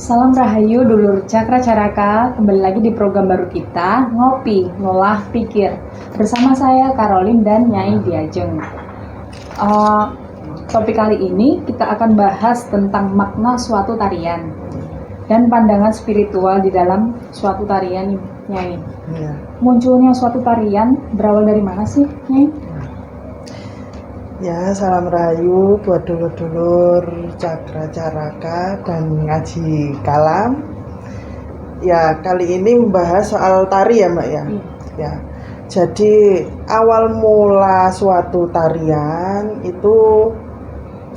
Salam Rahayu Dulur Cakra Caraka, kembali lagi di program baru kita, Ngopi, Ngolah Pikir. Bersama saya Caroline dan Nyai Diajeng. Topik kali ini kita akan bahas tentang makna suatu tarian dan pandangan spiritual di dalam suatu tarian, Nyai. Ya. Munculnya suatu tarian berawal dari mana sih, Nyai? Ya, salam rahayu buat dulur-dulur Cakra Caraka dan Ngaji Kalam. Ya, kali ini membahas soal tari ya, Mbak ya. Ya. Jadi awal mula suatu tarian itu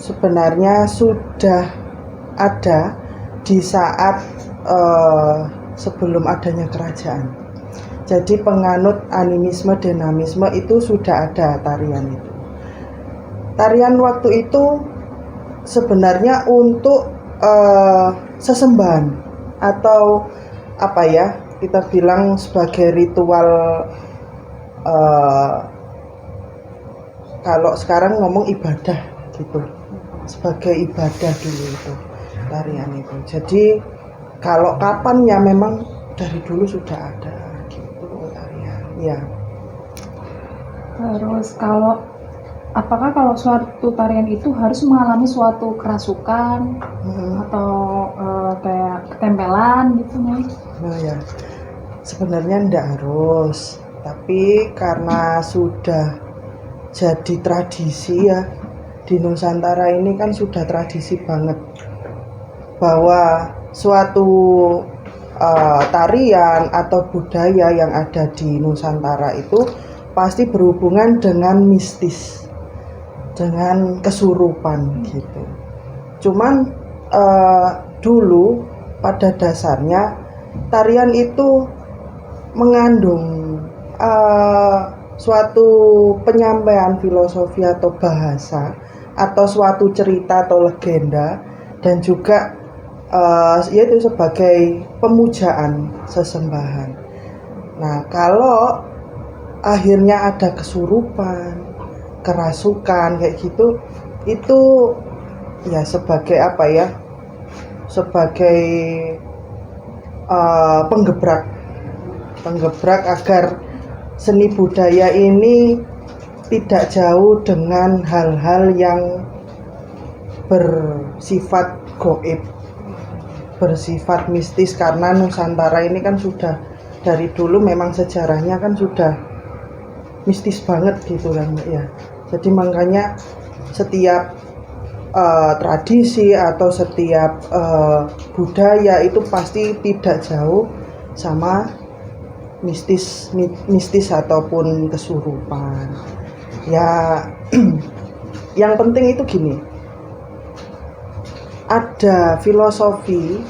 sebenarnya sudah ada di saat sebelum adanya kerajaan. Jadi penganut animisme, dinamisme itu sudah ada tarian itu. Tarian waktu itu sebenarnya untuk sesembahan atau apa ya, kita bilang sebagai ritual, kalau sekarang ngomong ibadah gitu, sebagai ibadah dulu itu tarian itu. Jadi kalau kapan ya memang dari dulu sudah ada gitu tarian ya. Terus apakah kalau suatu tarian itu harus mengalami suatu kerasukan atau kayak ketempelan gitu, Nyai? Nah ya, sebenarnya enggak harus, tapi karena sudah jadi tradisi ya, di Nusantara ini kan sudah tradisi banget bahwa suatu tarian atau budaya yang ada di Nusantara itu pasti berhubungan dengan mistis, dengan kesurupan gitu. Cuman dulu pada dasarnya tarian itu mengandung suatu penyampaian filosofi atau bahasa atau suatu cerita atau legenda, dan juga yaitu sebagai pemujaan, sesembahan. Nah, kalau akhirnya ada kesurupan, kerasukan kayak gitu, itu ya sebagai apa ya, sebagai penggebrak agar seni budaya ini tidak jauh dengan hal-hal yang bersifat gaib, bersifat mistis, karena Nusantara ini kan sudah dari dulu memang sejarahnya kan sudah mistis banget gitu kan ya. Jadi makanya setiap tradisi atau setiap budaya itu pasti tidak jauh sama mistis ataupun kesurupan ya. Yang penting itu gini, ada filosofi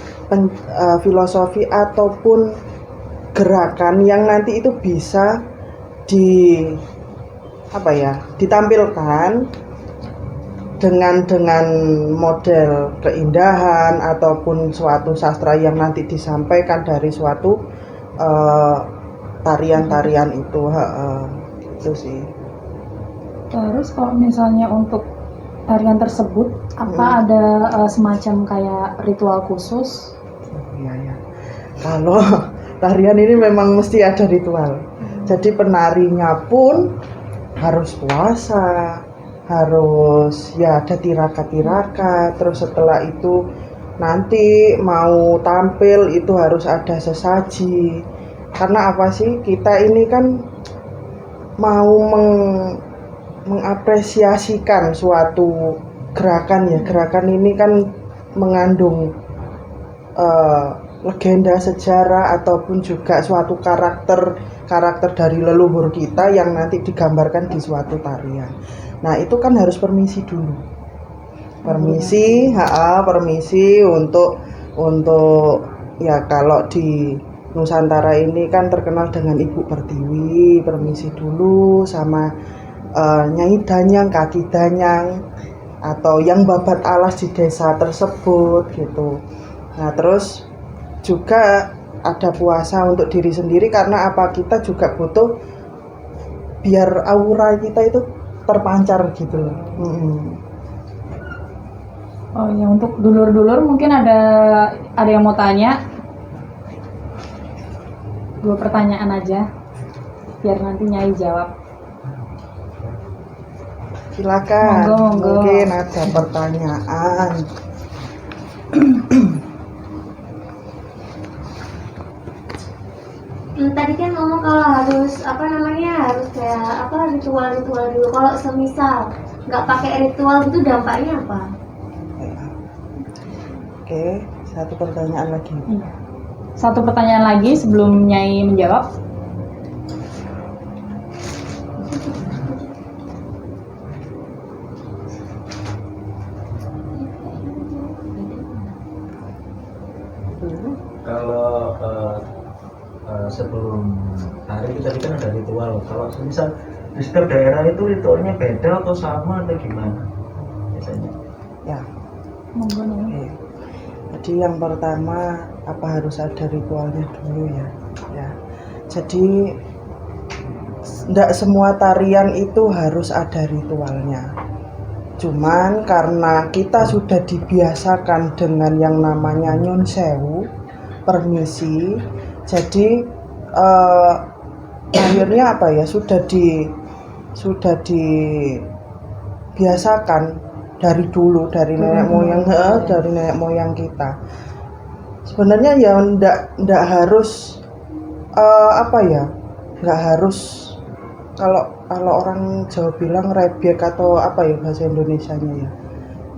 ataupun gerakan yang nanti itu bisa ditampilkan dengan model keindahan ataupun suatu sastra yang nanti disampaikan dari suatu tarian-tarian itu. Itu sih. Terus kalau misalnya untuk tarian tersebut ada semacam kayak ritual khusus? Iya. Kalau tarian ini memang mesti ada ritual. Jadi penarinya pun harus puasa, harus ya ada tiraka-tiraka. Terus setelah itu nanti mau tampil itu harus ada sesaji. Karena apa sih, kita ini kan mau mengapresiasikan suatu gerakan ya. Gerakan ini kan mengandung legenda, sejarah, ataupun juga suatu karakter dari leluhur kita yang nanti digambarkan di suatu tarian. Nah, itu kan harus permisi dulu. Permisi untuk ya, kalau di Nusantara ini kan terkenal dengan Ibu Pertiwi, permisi dulu sama Nyai Danyang, Kaki Danyang, atau yang babat alas di desa tersebut gitu. Nah, terus juga ada puasa untuk diri sendiri, karena apa, kita juga butuh biar aura kita itu terpancar gitu loh. Oh ya, untuk dulur-dulur mungkin ada yang mau tanya? 2 pertanyaan aja, biar nanti Nyai jawab. Silakan. Monggo. Mungkin ada pertanyaan. Tadi kan ngomong kalau harus harus kayak ritual-ritual dulu. Kalau semisal nggak pakai ritual itu dampaknya apa? Oke, satu pertanyaan lagi. Iya. 1 pertanyaan lagi sebelum Nyai menjawab. Kalau sebelum hari itu tadi kan ada ritual. Kalau misal di setiap daerah itu ritualnya beda atau sama atau gimana biasanya? Ya. Monggo Nyai. Oke. Jadi yang pertama, apa harus ada ritualnya dulu ya? Ya. Jadi tidak semua tarian itu harus ada ritualnya. Cuman karena kita sudah dibiasakan dengan yang namanya nyun sewu, permisi, jadi akhirnya apa ya, sudah dibiasakan dari dulu, dari nenek moyang kita. Sebenarnya ya ndak harus nggak harus, kalau orang Jawa bilang rebek atau apa ya bahasa Indonesianya ya,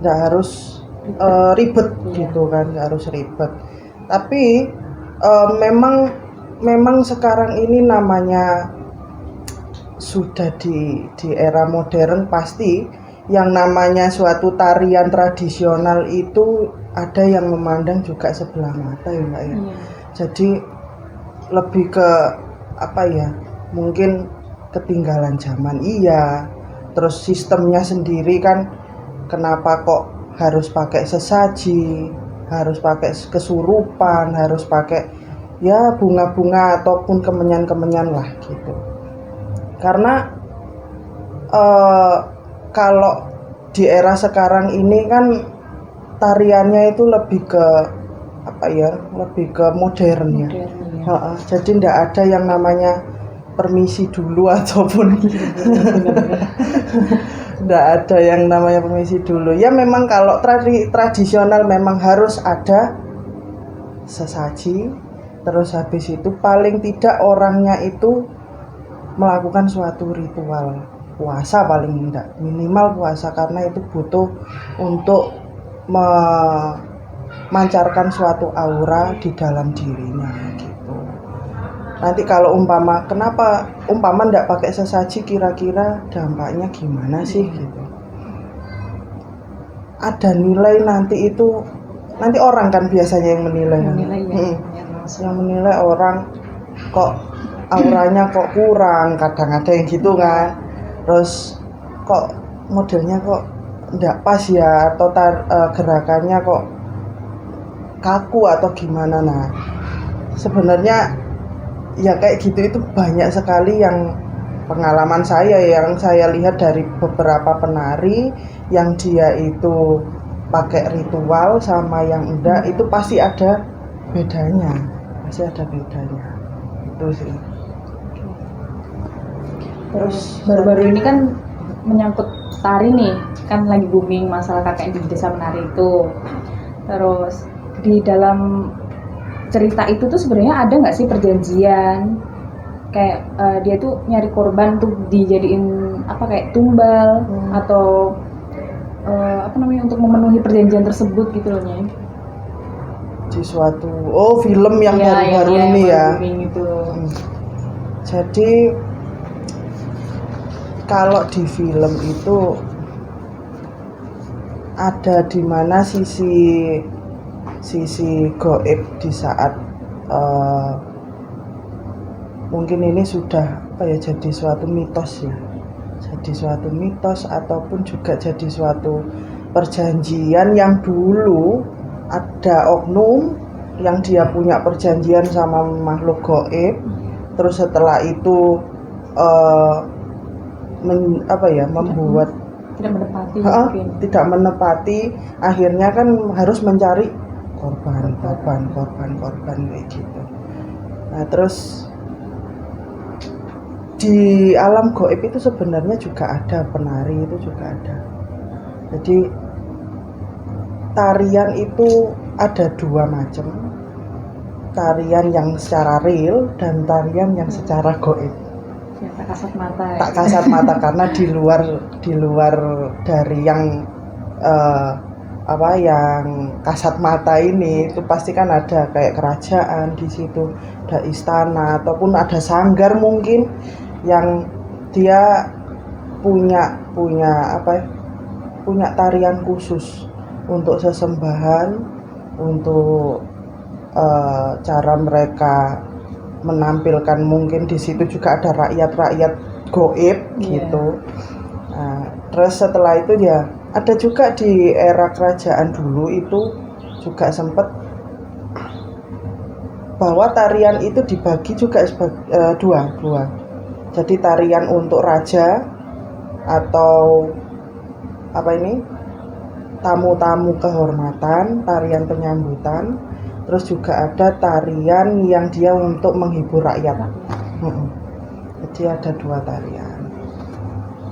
nggak harus ribet gitu kan, nggak harus ribet. Tapi memang sekarang ini namanya sudah di era modern, pasti yang namanya suatu tarian tradisional itu ada yang memandang juga sebelah mata ya Mbak ya. Iya. Jadi lebih ke mungkin ketinggalan zaman, iya. Terus sistemnya sendiri kan, kenapa kok harus pakai sesaji, harus pakai kesurupan, harus pakai ya bunga-bunga ataupun kemenyan-kemenyan lah gitu. Karena kalau di era sekarang ini kan tariannya itu lebih ke lebih ke modern ya. Jadi tidak ada yang namanya permisi dulu ataupun tidak ada yang namanya permisi dulu. Ya memang kalau tradisional memang harus ada sesaji, terus habis itu paling tidak orangnya itu melakukan suatu ritual puasa, paling tidak minimal puasa, karena itu butuh untuk memancarkan suatu aura di dalam dirinya gitu. Nanti kalau kenapa ndak pakai sesaji, kira-kira dampaknya gimana sih gitu. Ada nilai nanti orang kan biasanya yang menilai. Yang menilai orang kok auranya kok kurang, kadang ada yang gitu kan. Terus kok modelnya kok ndak pas ya, atau gerakannya kok kaku atau gimana. Nah, sebenarnya ya kayak gitu itu banyak sekali yang pengalaman yang saya lihat dari beberapa penari yang dia itu pakai ritual sama yang enggak, itu pasti ada bedanya. Itu sih. Terus baru-baru ini kan menyangkut tari nih, kan lagi booming masalah KKN di desa menari itu. Terus di dalam cerita itu tuh sebenarnya ada nggak sih perjanjian kayak dia tuh nyari korban tuh dijadiin kayak tumbal atau untuk memenuhi perjanjian tersebut gitu loh Nyai? Di suatu film yang baru-baru ini ya. Itu. Jadi kalau di film itu ada di mana sisi gaib di saat mungkin ini sudah jadi suatu mitos ya, jadi suatu mitos ataupun juga jadi suatu perjanjian yang dulu ada oknum yang dia punya perjanjian sama makhluk gaib, terus setelah itu membuat tidak menepati Ha-ha, mungkin. tidak menepati, akhirnya kan harus mencari korban kayak gitu. Nah terus di alam gaib itu sebenarnya juga ada penari, itu juga ada. Jadi tarian itu ada dua macam, tarian yang secara real dan tarian yang secara gaib. Ya, tak kasat mata ya. Tak kasat mata karena di luar dari yang yang kasat mata ini itu pasti kan ada kayak kerajaan di situ, ada istana ataupun ada sanggar mungkin yang dia punya tarian khusus untuk sesembahan, untuk cara mereka menampilkan, mungkin di situ juga ada rakyat goib gitu. Nah, terus setelah itu ya ada juga di era kerajaan dulu itu juga sempat bahwa tarian itu dibagi juga dua. Jadi tarian untuk raja atau tamu-tamu kehormatan, tarian penyambutan. Terus juga ada tarian yang dia untuk menghibur rakyat. Jadi ada dua tarian.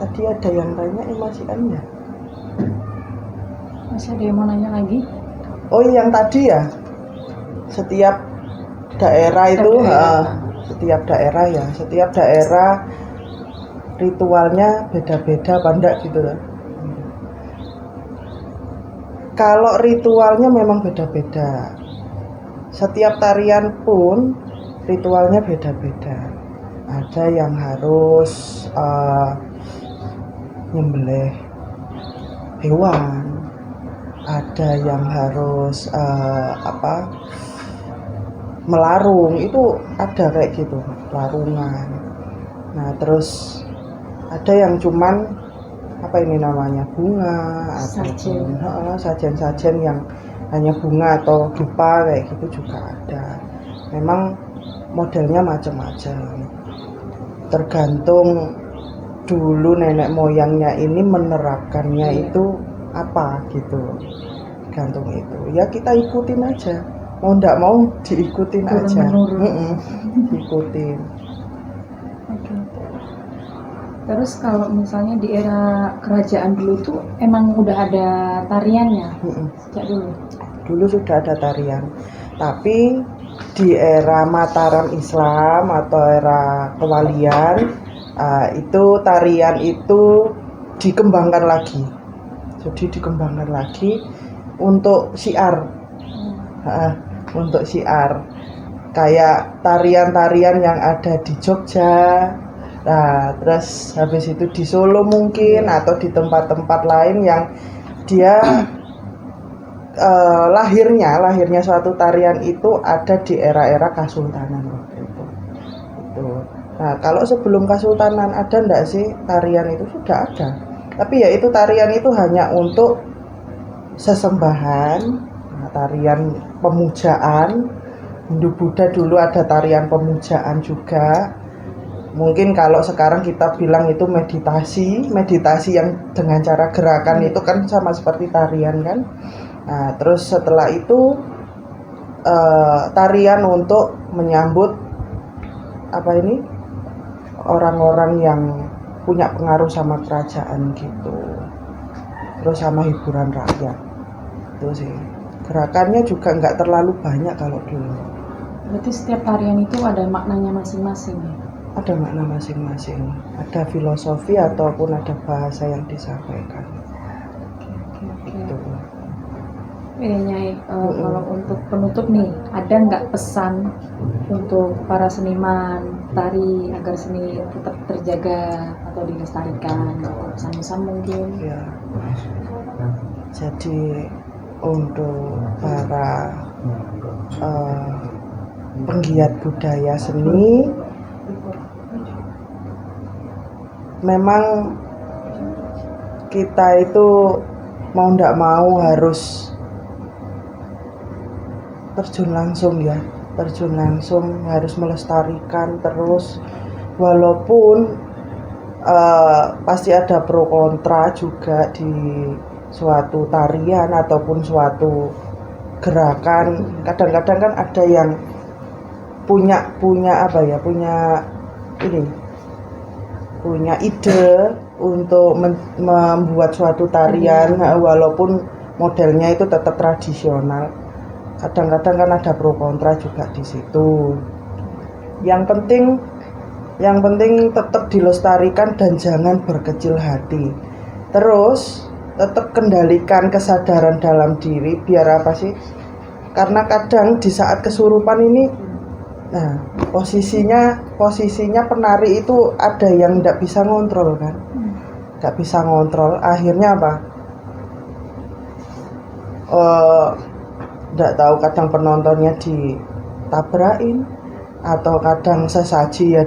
Tadi ada yang tanya masih ya? Masih ada yang mau nanya lagi? Oh yang tadi ya, setiap daerah itu, setiap daerah ritualnya beda-beda, pandai gitu lah. Kalau ritualnya memang beda-beda. Setiap tarian pun ritualnya beda-beda. Ada yang harus nyembelih hewan, ada yang harus melarung, itu ada kayak gitu, larungan. Nah terus ada yang cuman bunga ataupun sajen yang hanya bunga atau dupa kayak gitu juga ada. Memang modelnya macam-macam, tergantung dulu nenek moyangnya ini menerapkannya itu apa gitu, gantung itu ya kita ikutin aja, mau ndak mau diikutin aja. Diikutin. Oke. Terus kalau misalnya di era kerajaan dulu tuh emang udah ada tariannya sejak Dulu sudah ada tarian, tapi di era Mataram Islam atau era kewalian itu tarian itu dikembangkan lagi. Jadi dikembangkan lagi untuk syiar. Untuk syiar. Kayak tarian-tarian yang ada di Jogja. Nah, terus habis itu di Solo mungkin atau di tempat-tempat lain yang dia lahirnya suatu tarian itu ada di era-era Kesultanan waktu itu. Nah, kalau sebelum Kesultanan ada enggak sih tarian itu? Sudah ada. Tapi ya itu tarian itu hanya untuk sesembahan, tarian pemujaan. Hindu Buddha dulu ada tarian pemujaan juga. Mungkin kalau sekarang kita bilang itu meditasi yang dengan cara gerakan itu kan sama seperti tarian kan. Nah, terus setelah itu tarian untuk menyambut orang-orang yang punya pengaruh sama kerajaan gitu. Terus sama hiburan rakyat. Itu sih. Gerakannya juga nggak terlalu banyak kalau dulu. Berarti setiap tarian itu ada maknanya masing-masing ya? Ada makna masing-masing. Ada filosofi ataupun ada bahasa yang disampaikan. Gitu. Nyai, kalau untuk penutup nih, ada nggak pesan untuk para seniman tari agar seni tetap terjaga atau dilestarikan? Pesan-pesan mungkin? Ya. Jadi untuk para penggiat budaya seni, memang kita itu mau ndak mau harus terjun langsung harus melestarikan terus, walaupun pasti ada pro kontra juga di suatu tarian ataupun suatu gerakan. Kadang-kadang kan ada yang punya apa ya, punya ide untuk membuat suatu tarian walaupun modelnya itu tetap tradisional. Kadang-kadang kan ada pro kontra juga di situ. Yang penting tetap dilestarikan dan jangan berkecil hati. Terus tetap kendalikan kesadaran dalam diri, biar apa sih? Karena kadang di saat kesurupan ini, nah posisinya penari itu ada yang tidak bisa ngontrol kan, nggak bisa ngontrol. Akhirnya apa? Nggak tahu, kadang penontonnya ditabrakin atau kadang sesaji ya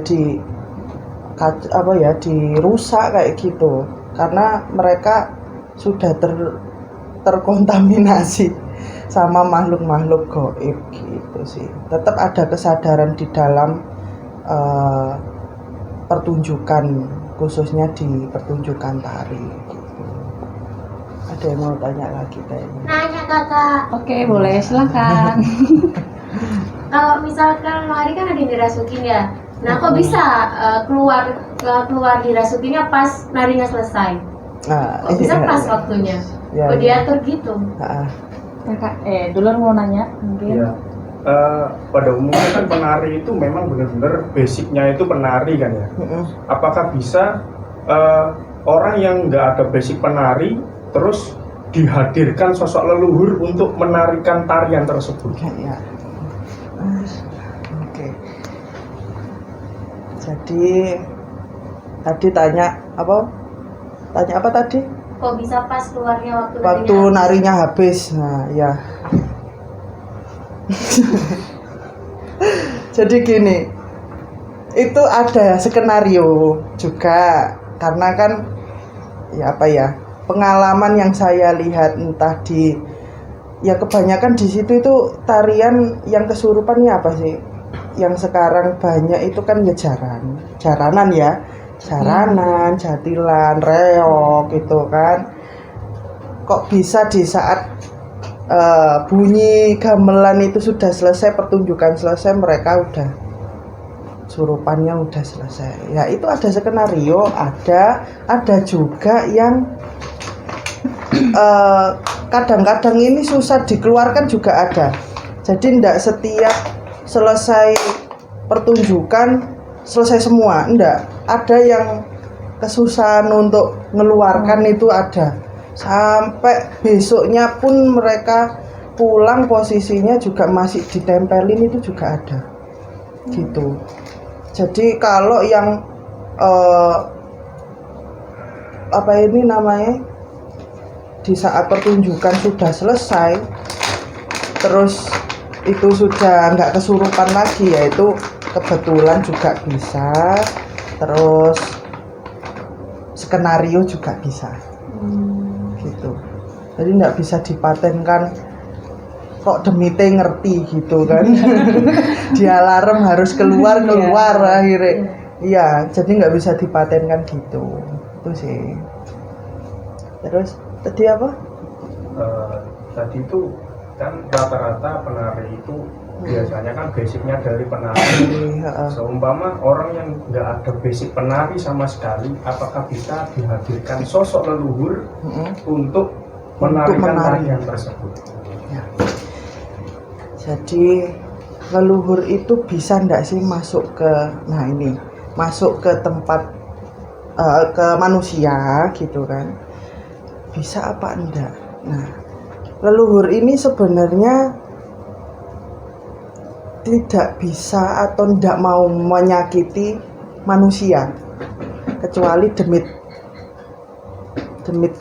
dirusak kayak gitu, karena mereka sudah terkontaminasi sama makhluk-makhluk gaib gitu sih. Tetap ada kesadaran di dalam pertunjukan, khususnya di pertunjukan tari gitu. Ada yang mau tanya lagi kayaknya? Nanya kakak, Oke, boleh, silakan. kalau misalkan hari kan ada yang dirasukin ya, nah kok bisa keluar dirasukinnya pas narinya selesai? Nah, Kok bisa pas waktunya? Ya, Kok ya. diatur gitu? Kakak, dulur mau nanya mungkin. Ya, pada umumnya kan penari itu memang benar-benar basicnya itu penari kan ya. Apakah bisa orang yang nggak ada basic penari terus dihadirkan sosok leluhur untuk menarikan tarian tersebut? Ya. Oke. Jadi tadi tanya apa tadi? Kok bisa pas keluarnya Waktu narinya habis. Nah, ya. Jadi gini, itu ada skenario juga, karena kan pengalaman yang saya lihat, entah kebanyakan di situ itu tarian yang kesurupannya apa sih? Yang sekarang banyak itu kan ya jaranan ya. Jaranan, jatilan, reog gitu kan. Kok bisa di saat bunyi gamelan itu sudah selesai, pertunjukan selesai, mereka udah surupannya udah selesai. Ya itu ada skenario, ada juga yang kadang-kadang ini susah dikeluarkan juga ada. Jadi tidak setiap selesai pertunjukan selesai semua, enggak. Ada yang kesusahan untuk mengeluarkan itu ada. Sampai besoknya pun mereka pulang posisinya juga masih ditempelin, itu juga ada. Gitu. Jadi kalau yang di saat pertunjukan sudah selesai, terus itu sudah nggak kesurupan lagi, yaitu kebetulan juga bisa, terus skenario juga bisa, gitu. Jadi nggak bisa dipatenkan kok demite ngerti gitu kan. Di alarm harus keluar akhirnya. Iya, jadi nggak bisa dipatenkan gitu. Itu sih. Terus tadi apa? Tadi itu kan rata-rata penari itu biasanya kan basicnya dari penari. Seumpama orang yang nggak ada basic penari sama sekali, apakah bisa dihadirkan sosok leluhur untuk menarikan tarian tersebut? Ya. Jadi leluhur itu bisa nggak sih masuk ke tempat ke manusia gitu kan? Bisa apa enggak? Nah, leluhur ini sebenarnya tidak bisa atau tidak mau menyakiti manusia, kecuali demit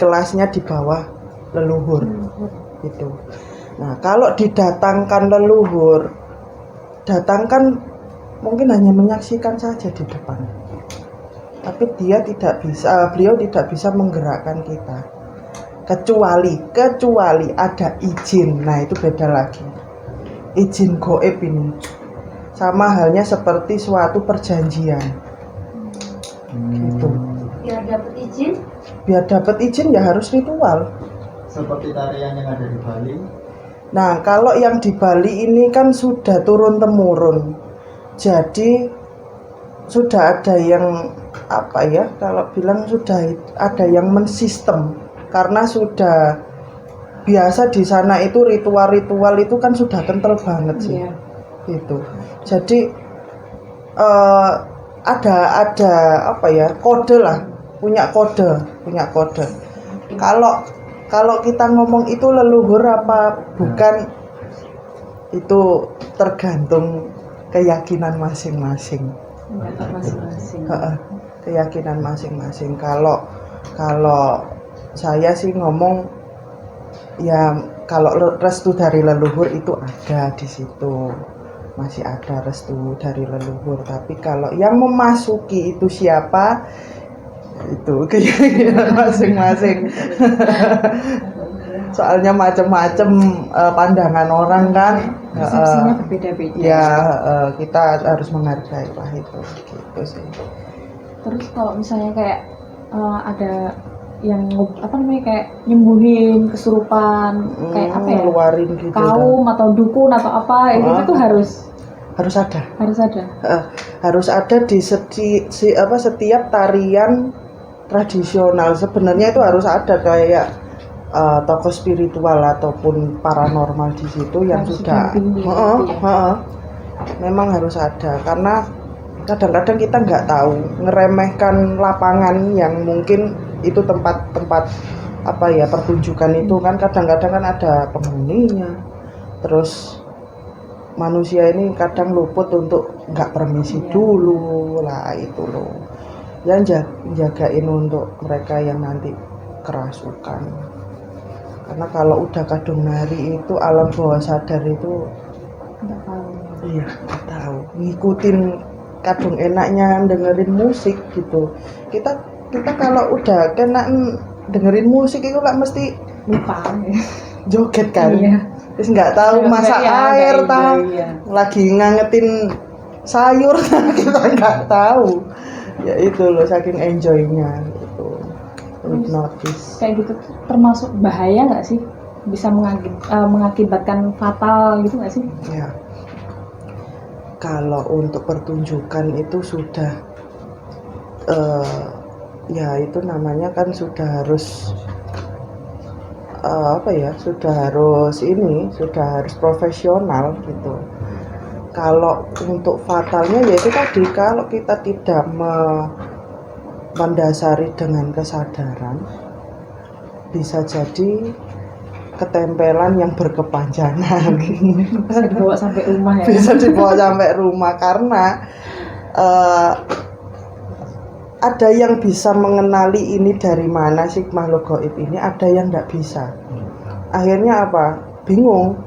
kelasnya di bawah leluhur gitu. Nah, kalau didatangkan leluhur, datangkan mungkin hanya menyaksikan saja di depan, tapi beliau tidak bisa menggerakkan kita, kecuali ada izin. Nah, itu beda lagi. Izin gaib ini sama halnya seperti suatu perjanjian gitu. biar dapat izin. Biar dapat izin ya harus ritual. Seperti tarian yang ada di Bali. Nah, kalau yang di Bali ini kan sudah turun temurun. Jadi sudah ada yang apa ya? Kalau bilang sudah ada yang mensistem karena sudah biasa di sana itu ritual-ritual itu kan sudah kental banget sih. Iya. Gitu. Jadi ada apa ya? Kode lah, punya kode. Kalau kita ngomong itu leluhur apa bukan, itu tergantung keyakinan masing-masing. Masing-masing. Keyakinan masing-masing. Kalau saya sih ngomong ya, kalau restu dari leluhur itu ada di situ, masih ada restu dari leluhur. Tapi kalau yang memasuki itu siapa, itu keyakinan masing-masing. Soalnya macam-macam pandangan orang kan. Persepsinya berbeda-beda. Ya, kita harus menghargai lah itu, gitu sih. Terus kalau misalnya kayak ada yang kayak nyembuhin kesurupan, kayak apa ya? Ngeluarin gitu. Kaum atau dukun atau apa, itu tuh harus ada. Harus ada di setiap tarian tradisional. Sebenarnya itu harus ada kayak tokoh spiritual ataupun paranormal di situ yang harus sudah memang harus ada, karena kadang-kadang kita nggak tahu, ngeremehkan lapangan yang mungkin itu tempat apa ya pertunjukan itu kan kadang-kadang kan ada penghuninya. Terus manusia ini kadang luput untuk nggak permisi dulu lah, itu loh yang jagain untuk mereka yang nanti kerasukan. Karena kalau udah kadung nari itu alam bawah sadar itu nggak tahu. Iya, nggak tahu. Ngikutin kadung enaknya dengerin musik gitu. Kita kalau udah kena dengerin musik itu kan mesti Lupa. joget kan. Iya. Terus nggak tahu masak air lagi ngangetin sayur kita nggak tahu. Ya itu loh, saking enjoynya gitu. Hipnotis. Kayak gitu termasuk bahaya nggak sih? Bisa mengakibatkan fatal gitu nggak sih? Ya. Kalau untuk pertunjukan itu sudah ya itu namanya kan sudah harus sudah harus profesional gitu. Kalau untuk fatalnya ya itu tadi, kalau kita tidak mendasari dengan kesadaran, bisa jadi ketempelan yang berkepanjangan. Bisa dibawa sampai rumah ya? Bisa dibawa sampai rumah karena ada yang bisa mengenali ini dari mana sih makhluk gaib ini, ada yang nggak bisa. Akhirnya apa? Bingung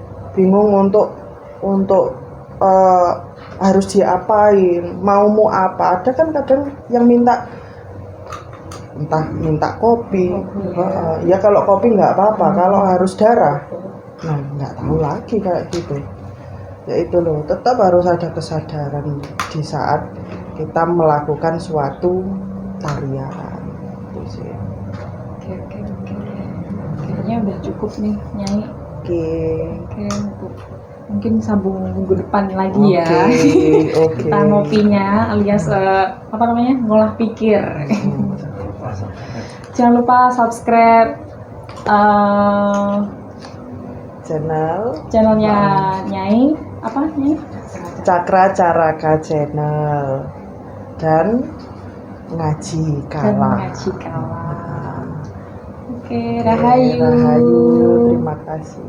untuk harus diapain, mau apa. Ada kan kadang yang minta kopi. Ya kalau kopi nggak apa-apa, kalau harus darah, nah nggak tahu lagi kayak gitu. Ya itu loh, tetap harus ada kesadaran di saat kita melakukan suatu tarian. Gitu sih. Oke. Kayaknya udah cukup nih, Nyai. Oke, untuk mungkin sambung minggu depan lagi ya. Oke. Kita ngopinya alias ngolah pikir. Jangan lupa subscribe channelnya Nyai, apa Nyai? Cakra Caraka Channel dan Ngaji Kala. Oke, Rahayu. Terima kasih.